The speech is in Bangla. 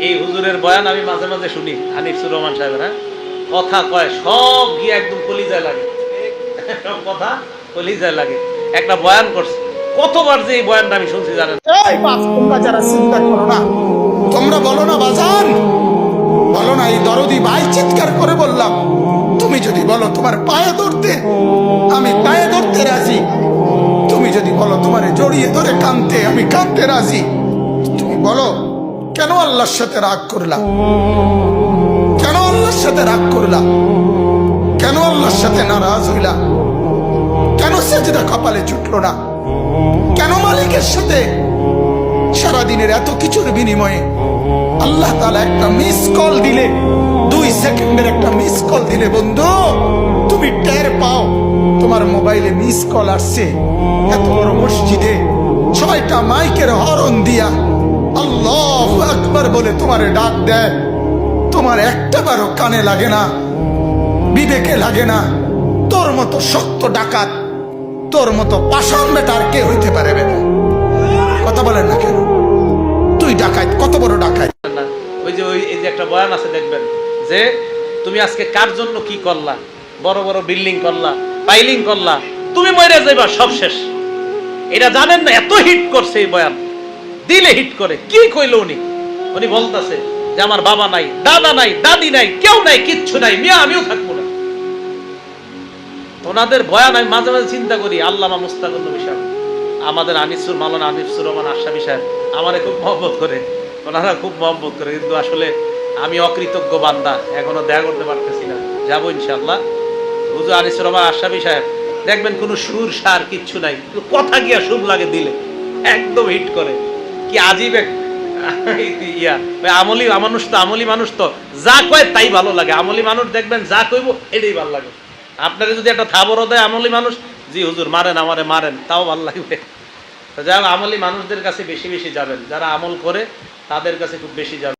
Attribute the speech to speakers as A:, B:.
A: এই হুজুরের বয়ান আমি মাঝে মাঝে শুনি, আনিসুর রহমান সাহেবের। হ্যাঁ, কথা কয় সব গিয়ে একদম কলিজায় লাগে, সব কথা কলিজায় লাগে। একটা বয়ান করছে, কতবার যে এই বয়ানটা আমি শুনছি জানেন।
B: এই বাপ, তোমরা যারা চিন্তা করো না, তোমরা বলো না বাজান, বলো না এই দরদি ভাই চিৎকার করে বললাম, তুমি যদি বলো তোমার পায়ে ধরতে, আমি পায়ে ধরতে রাজি। তুমি যদি বলো তোমার জড়িয়ে ধরে কাঁদতে, আমি কাঁদতে রাজি। তুমি বলো কেন আল্লাহর সাথে রাগ করলাম, কেন আল্লাহর সাথে রাগ করলাম, কেন আল্লাহর সাথে নারাজ হইলা, কেন সেজদা কপালে ছুটলো না, কেন মালিকের সাথে সারাদিনের এত কিছুর বিনিময়ে আল্লাহ তাআলা একটা মিস কল দিলে, 2 সেকেন্ডের একটা মিস কল দিলে বন্ধু তুমি টের পাও তোমার মোবাইলে মিস কল আসছে। এত বড় মসজিদে 6টা মাইকের হরন দিয়া আল্লাহু আকবার বলে তোমারে ডাক দেয়, তোমার একটাবারও কানে লাগে না, বিবেকে লাগে না। তোর মতো সত্য ডাকাত, তোর মতো পাষাণ বেটার কে হইতে পারে? কথা বলেন না কেন? তুই ডাকাত, কত বড় ডাকাত।
A: ওই যে এই যে একটা বয়ান আছে দেখবেন, যে তুমি আজকে কার জন্য কি করলা, বড় বড় বিল্ডিং করলা, পাইলিং করলা, তুমি মরে যাইবা, সব শেষ। এটা জানেন না? এত হিট করছে এই বয়ান, দিলে হিট করে। কি কইল উনি? উনি বলতেছে যে আমার বাবা নাই, দাদা নাই, দাদি নাই, কেউ নাই, কিচ্ছু নাই, মিয়া আমিও থাকবো না। ওনাদের বয়ান আমি মাঝে মাঝে চিন্তা করি, আল্লামা মুস্তাকুর নবী সাহেব, আমাদের মাওলানা আনিসুর রহমান আশরাফী সাহেব আমারে খুব মহব্বত করে, ওনারা খুব মহব্বত করে, কিন্তু আসলে আমি অকৃতজ্ঞ বান্দা, এখনো দেখা করতে পারতেছি না। যাবো ইনশাআল্লাহ। হুজুর আনিসুর রহমান আশরাফী সাহেব দেখবেন কোনো সুর সার কিচ্ছু নাই, কথা গিয়া সুর লাগে দিলে একদম হিট করে। কি আজীব এক ইয়া। আমলি মানুষ তো, আমলি মানুষ তো যা কয় তাই ভালো লাগে। আমলি মানুষ দেখবেন যা কইব এটাই ভালো লাগে। আপনারা যদি একটা থাবরও দেয় আমলি মানুষ, জি হুজুর মারেন আমারে মারেন, তাও ভালো লাগবে। যাই হোক, আমলি মানুষদের কাছে বেশি বেশি যাবেন, যারা আমল করে তাদের কাছে খুব বেশি যাবেন।